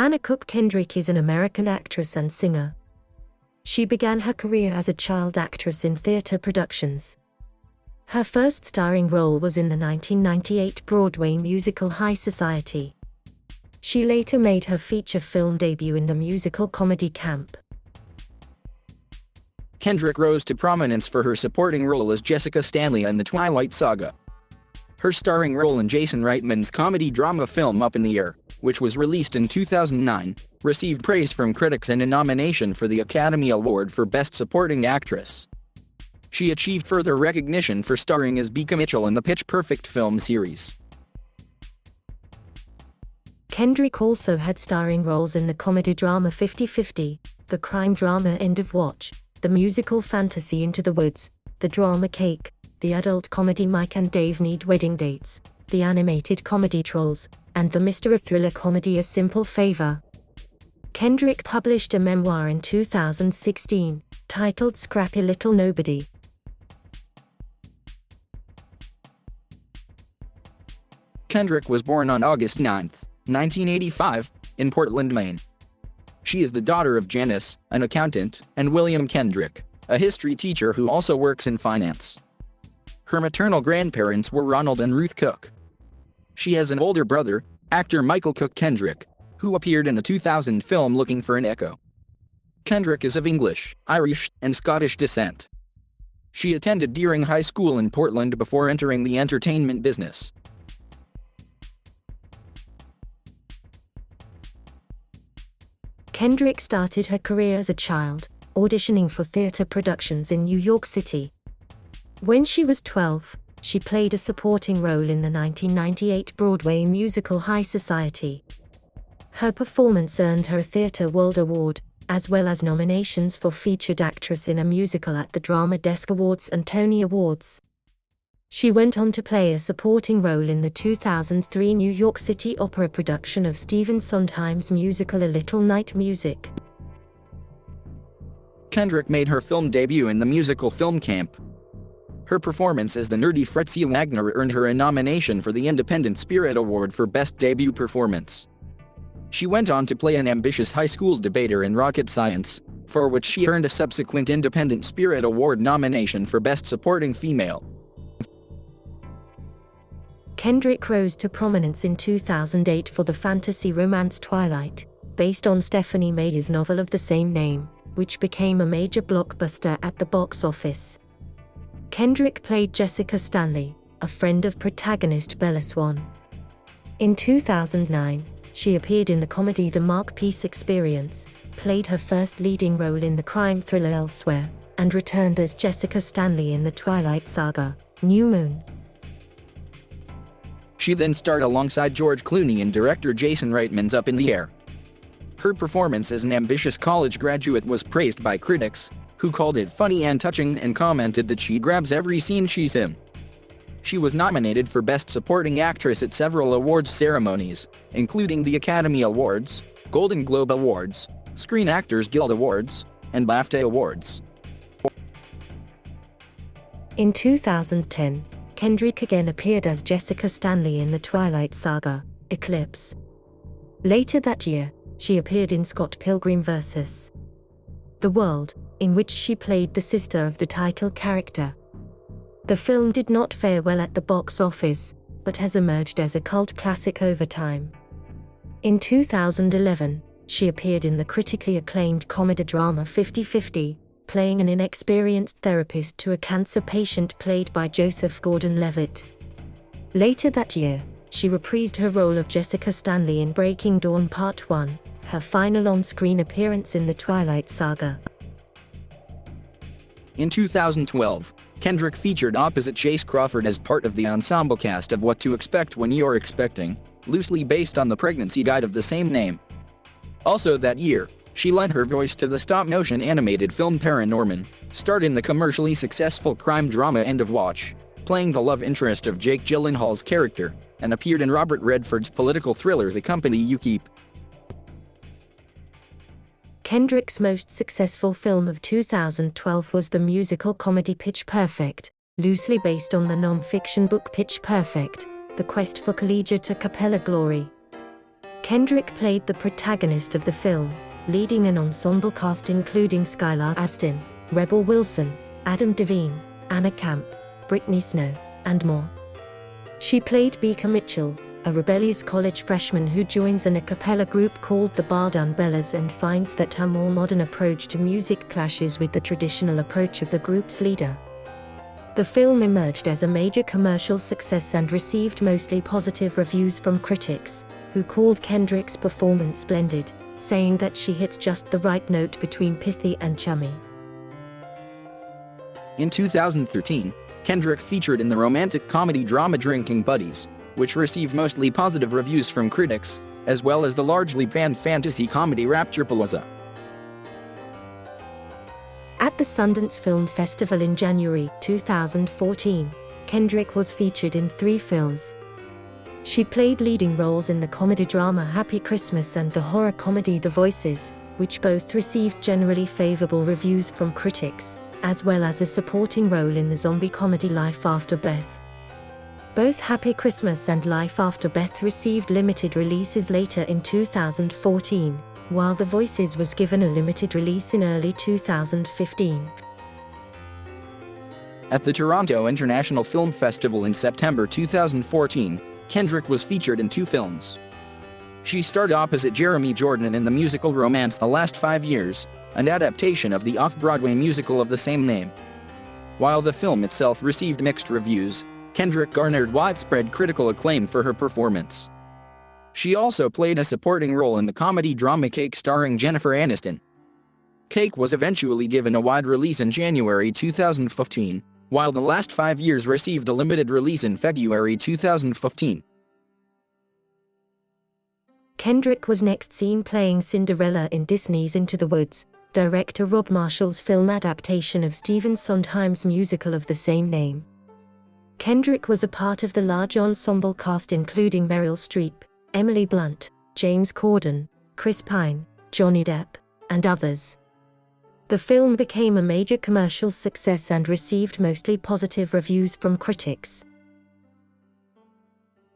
Hannah Cook Kendrick is an American actress and singer. She began her career as a child actress in theater productions. Her first starring role was in the 1998 Broadway musical High Society. She later made her feature film debut in the musical comedy Camp. Kendrick rose to prominence for her supporting role as Jessica Stanley in the Twilight Saga. Her starring role in Jason Reitman's comedy drama film Up in the Air, which was released in 2009, received praise from critics and a nomination for the Academy Award for Best Supporting Actress. She achieved further recognition for starring as Becca Mitchell in the Pitch Perfect film series. Kendrick also had starring roles in the comedy drama 50-50, the crime drama End of Watch, the musical fantasy Into the Woods, the drama Cake, the adult comedy Mike and Dave Need Wedding Dates, the animated comedy Trolls, and the mystery thriller comedy A Simple Favor. Kendrick published a memoir in 2016, titled Scrappy Little Nobody. Kendrick was born on August 9, 1985, in Portland, Maine. She is the daughter of Janice, an accountant, and William Kendrick, a history teacher who also works in finance. Her maternal grandparents were Ronald and Ruth Cook. She has an older brother, actor Michael Cook Kendrick, who appeared in the 2000 film Looking for an Echo. Kendrick is of English, Irish, and Scottish descent. She attended Deering High School in Portland before entering the entertainment business. Kendrick started her career as a child, auditioning for theater productions in New York City. When she was 12, she played a supporting role in the 1998 Broadway musical High Society. Her performance earned her a Theatre World Award, as well as nominations for Featured Actress in a Musical at the Drama Desk Awards and Tony Awards. She went on to play a supporting role in the 2003 New York City opera production of Stephen Sondheim's musical A Little Night Music. Kendrick made her film debut in the musical film Camp. Her performance as the nerdy Fritzi Wagner earned her a nomination for the Independent Spirit Award for Best Debut Performance. She went on to play an ambitious high school debater in Rocket Science, for which she earned a subsequent Independent Spirit Award nomination for Best Supporting Female. Kendrick rose to prominence in 2008 for the fantasy romance Twilight, based on Stephanie Meyer's novel of the same name, which became a major blockbuster at the box office. Kendrick played Jessica Stanley, a friend of protagonist Bella Swan. In 2009, she appeared in the comedy The Mark Peace Experience, played her first leading role in the crime thriller Elsewhere, and returned as Jessica Stanley in the Twilight Saga, New Moon. She then starred alongside George Clooney in director Jason Reitman's Up in the Air. Her performance as an ambitious college graduate was praised by critics, who called it funny and touching and commented that she grabs every scene she's in. She was nominated for Best Supporting Actress at several awards ceremonies, including the Academy Awards, Golden Globe Awards, Screen Actors Guild Awards, and BAFTA Awards. In 2010, Kendrick again appeared as Jessica Stanley in the Twilight Saga, Eclipse. Later that year, she appeared in Scott Pilgrim vs. the World, in which she played the sister of the title character. The film did not fare well at the box office, but has emerged as a cult classic over time. In 2011, she appeared in the critically acclaimed comedy drama 50-50, playing an inexperienced therapist to a cancer patient played by Joseph Gordon-Levitt. Later that year, she reprised her role of Jessica Stanley in Breaking Dawn Part 1, her final on-screen appearance in the Twilight Saga. In 2012, Kendrick featured opposite Chase Crawford as part of the ensemble cast of What to Expect When You're Expecting, loosely based on the pregnancy guide of the same name. Also that year, she lent her voice to the stop-motion animated film Paranorman, starred in the commercially successful crime drama End of Watch, playing the love interest of Jake Gyllenhaal's character, and appeared in Robert Redford's political thriller The Company You Keep. Kendrick's most successful film of 2012 was the musical comedy Pitch Perfect, loosely based on the non-fiction book Pitch Perfect, The Quest for Collegiate a Cappella Glory. Kendrick played the protagonist of the film, leading an ensemble cast including Skylar Astin, Rebel Wilson, Adam Devine, Anna Camp, Brittany Snow, and more. She played Beaker Mitchell, a rebellious college freshman who joins an a cappella group called the Bardun Bellas and finds that her more modern approach to music clashes with the traditional approach of the group's leader. The film emerged as a major commercial success and received mostly positive reviews from critics, who called Kendrick's performance splendid, saying that she hits just the right note between pithy and chummy. In 2013, Kendrick featured in the romantic comedy drama Drinking Buddies, which received mostly positive reviews from critics, as well as the largely banned fantasy comedy Rapturepalooza. At the Sundance Film Festival in January 2014, Kendrick was featured in 3 films. She played leading roles in the comedy drama Happy Christmas and the horror comedy The Voices, which both received generally favorable reviews from critics, as well as a supporting role in the zombie comedy Life After Beth. Both Happy Christmas and Life After Beth received limited releases later in 2014, while The Voices was given a limited release in early 2015. At the Toronto International Film Festival in September 2014, Kendrick was featured in 2 films. She starred opposite Jeremy Jordan in the musical romance The Last 5 Years, an adaptation of the off-Broadway musical of the same name. While the film itself received mixed reviews, Kendrick garnered widespread critical acclaim for her performance. She also played a supporting role in the comedy drama Cake starring Jennifer Aniston. Cake was eventually given a wide release in January 2015, while The Last 5 Years received a limited release in February 2015. Kendrick was next seen playing Cinderella in Disney's Into the Woods, director Rob Marshall's film adaptation of Stephen Sondheim's musical of the same name. Kendrick was a part of the large ensemble cast including Meryl Streep, Emily Blunt, James Corden, Chris Pine, Johnny Depp, and others. The film became a major commercial success and received mostly positive reviews from critics.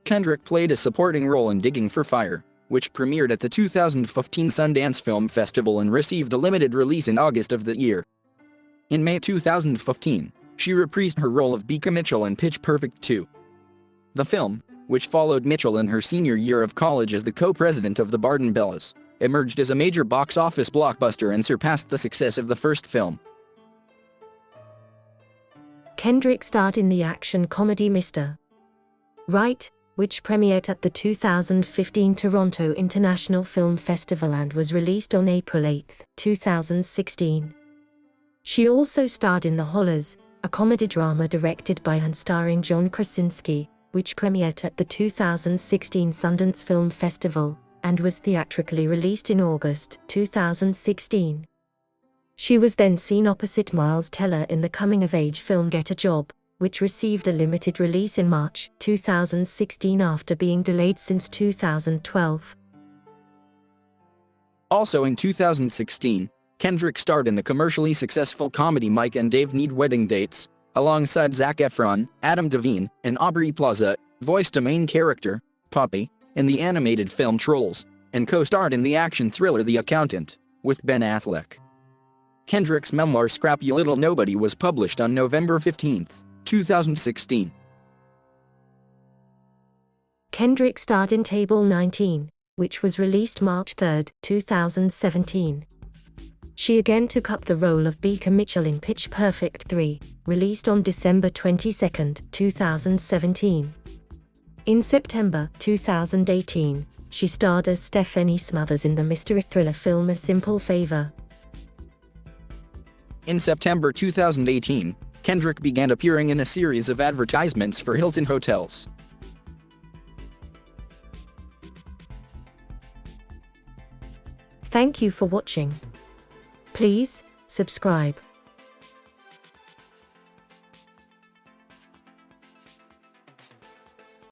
Kendrick played a supporting role in Digging for Fire, which premiered at the 2015 Sundance Film Festival and received a limited release in August of that year. In May 2015, she reprised her role of Beaker Mitchell in Pitch Perfect 2. The film, which followed Mitchell in her senior year of college as the co-president of the Bardun Bellas, emerged as a major box office blockbuster and surpassed the success of the first film. Kendrick starred in the action comedy Mr. Right, which premiered at the 2015 Toronto International Film Festival and was released on April 8, 2016. She also starred in The Hollers, a comedy drama directed by and starring John Krasinski, which premiered at the 2016 Sundance Film Festival, and was theatrically released in August 2016. She was then seen opposite Miles Teller in the coming-of-age film Get a Job, which received a limited release in March 2016 after being delayed since 2012. Also in 2016, Kendrick starred in the commercially successful comedy Mike and Dave Need Wedding Dates, alongside Zac Efron, Adam Devine, and Aubrey Plaza, voiced a main character, Poppy, in the animated film Trolls, and co-starred in the action thriller The Accountant, with Ben Affleck. Kendrick's memoir Scrappy Little Nobody was published on November 15, 2016. Kendrick starred in Table 19, which was released March 3, 2017. She again took up the role of Beaker Mitchell in Pitch Perfect 3, released on December 22, 2017. In September 2018, she starred as Stephanie Smothers in the mystery thriller film A Simple Favor. In September 2018, Kendrick began appearing in a series of advertisements for Hilton Hotels. Thank you for watching. Please subscribe.